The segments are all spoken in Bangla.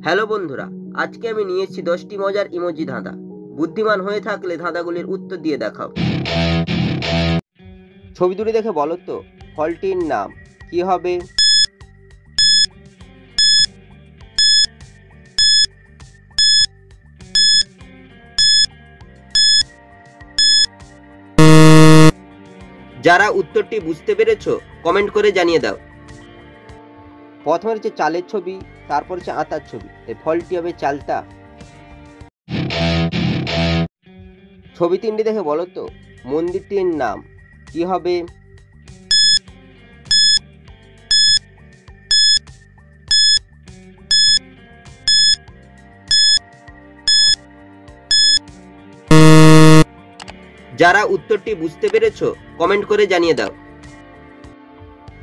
হ্যালো বন্ধুরা, আজকে আমি নিয়ে এসেছি 10টি মজার ইমোজি ধাঁধা। বুদ্ধিমান হয়ে থাকলে ধাঁধাগুলির উত্তর দিয়ে দেখাও। ছবি দুটি দেখে বলো তো ফলটির নাম কি হবে? যারা উত্তরটি বুঝতে পেরেছো কমেন্ট করে জানিয়ে দাও। প্রথমে হচ্ছে চালের ছবি, তারপর হচ্ছে আটার ছবি, এই ফলটি হবে চালটা। ছবি তিনটি দেখে বলো তো মন্দিরটির নাম কি হবে? যারা উত্তরটি বুঝতে পেরেছো কমেন্ট করে জানিয়ে দাও।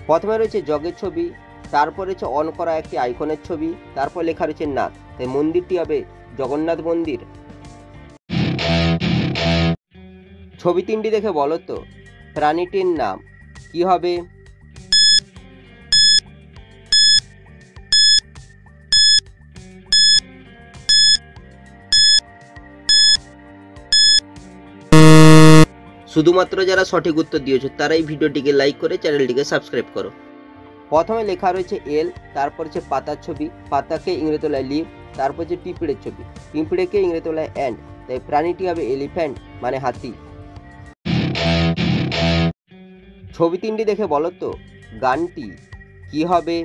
প্রথমে রয়েছে জগের ছবি, তারপর রয়েছে অন করা একটি আইকনের ছবি, তারপর লেখা রয়েছে নাথ, তাই মন্দিরটি হবে জগন্নাথ মন্দির। ছবি তিনটি দেখে বলো তো প্রাণীটির নাম কি হবে? শুধুমাত্র যারা সঠিক উত্তর দিয়েছো তারাই ভিডিওটিকে লাইক করে চ্যানেলটিকে সাবস্ক্রাইব করো। প্রথমে লেখা রয়েছে এল, তারপর হচ্ছে পাতার ছবি, পাতাকে ইংরেজি তোলায় লিভ, তারপর হচ্ছে পিঁপড়ের ছবি, পিঁপড়েকে ইংরেজি তোলায় অ্যান্ড, তাই প্রাণীটি হবে এলিফ্যান্ট মানে হাতি। ছবি তিনটি দেখে বলো তো গানটি কি হবে?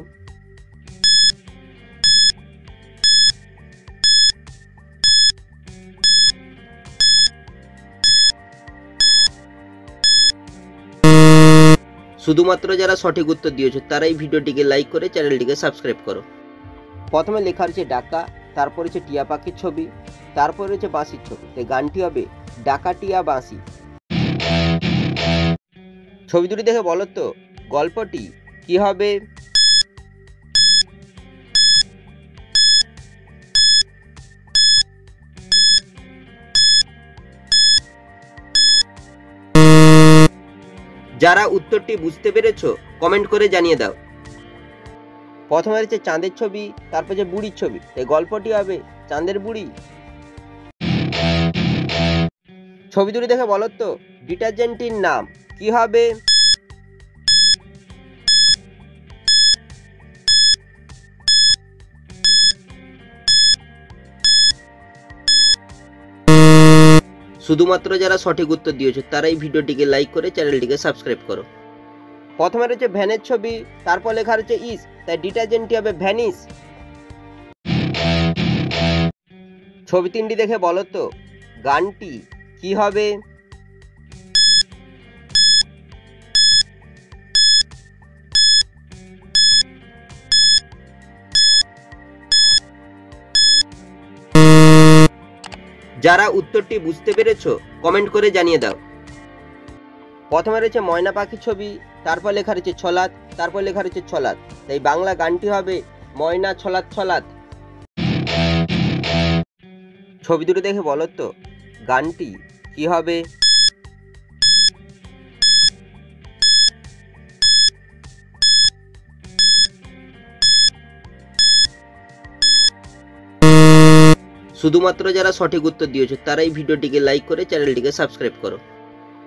শুধুমাত্র যারা সঠিক উত্তর দিয়েছো তারাই ভিডিওটিকে লাইক করে চ্যানেলটিকে সাবস্ক্রাইব করো। প্রথমে লেখা রয়েছে ডাকা, তারপর হচ্ছে টিয়া পাখির ছবি, তারপর রয়েছে বাঁশির ছবি, তাই গানটি হবে ডাকাটিয়া বাঁশি। ছবি দুটি দেখে বলো তো গল্পটি কি হবে? যারা উত্তরটি বুঝতে পেরেছো কমেন্ট করে জানিয়ে দাও। প্রথমে রয়েছে চাঁদের ছবি, তারপর যে বুড়ির ছবি, এই গল্পটি হবে চাঁদের বুড়ি। ছবি দুটি দেখে বলো তো ডিটারজেন্টটির নাম কি হবে? শুধুমাত্র যারা সঠিক উত্তর দিয়েছো তারাই ভিডিওটিকে লাইক করে চ্যানেলটিকে সাবস্ক্রাইব করো। প্রথমে রয়েছে ভ্যানের ছবি, তারপর লেখা রয়েছে ইস, তাই ডিটারজেন্টটি হবে ভ্যানিস। ছবি তিনটি দেখে বলো তো গানটি কি হবে? যারা উত্তরটি বুঝতে পেরেছো কমেন্ট করে জানিয়ে দাও। প্রথমে রয়েছে ময়না পাখির ছবি, তারপর লেখা রয়েছে ছলাৎ, তারপর লেখা রয়েছে ছলাৎ, তাই বাংলা গানটি হবে ময়না ছলাৎ ছলাৎ। ছবি দুটো দেখে বলো তো গানটি কি হবে? শুধুমাত্র যারা সঠিক উত্তর দিয়েছো তারাই ভিডিওটিকে লাইক করে চ্যানেলটিকে সাবস্ক্রাইব করো।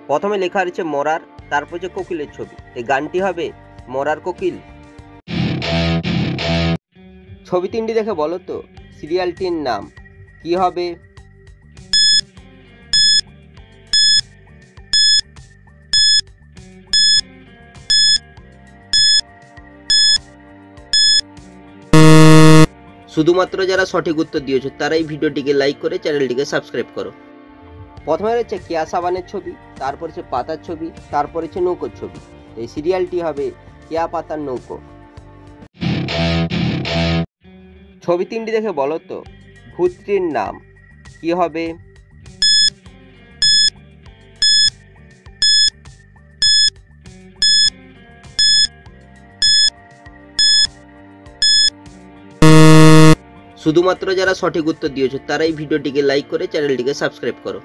প্রথমে লেখা রয়েছে মরার, তারপর যে কোকিলের ছবি, এই গানটি হবে মরার কোকিল। ছবি তিনটি দেখে বলো তো সিরিয়ালটির নাম কি হবে? শুধুমাত্র যারা সঠিক উত্তর দিয়েছো তারাই ভিডিওটিকে লাইক করে চ্যানেলটিকে সাবস্ক্রাইব করো। প্রথমে রয়েছে কেয়া সাবানের ছবি, তারপর হচ্ছে পাতার ছবি, তারপর হচ্ছে নৌকোর ছবি, এই সিরিয়ালটি হবে কেয়া পাতার নৌকো। ছবি তিনটি দেখে বলো তো ভূতটির নাম কি হবে? শুধুমাত্র যারা সঠিক উত্তর দিয়েছো তারাই ভিডিওটিকে লাইক করে চ্যানেলটিকে সাবস্ক্রাইব করো।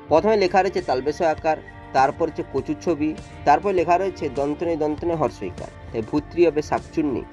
প্রথমে লেখা রয়েছে তালবেশ আকার, তারপর হচ্ছে কচুর ছবি, তারপর লেখা রয়েছে দন্তনে দন্তনে হর্ষইকার, তাই ভূতটি হবে শাকচুন্নি।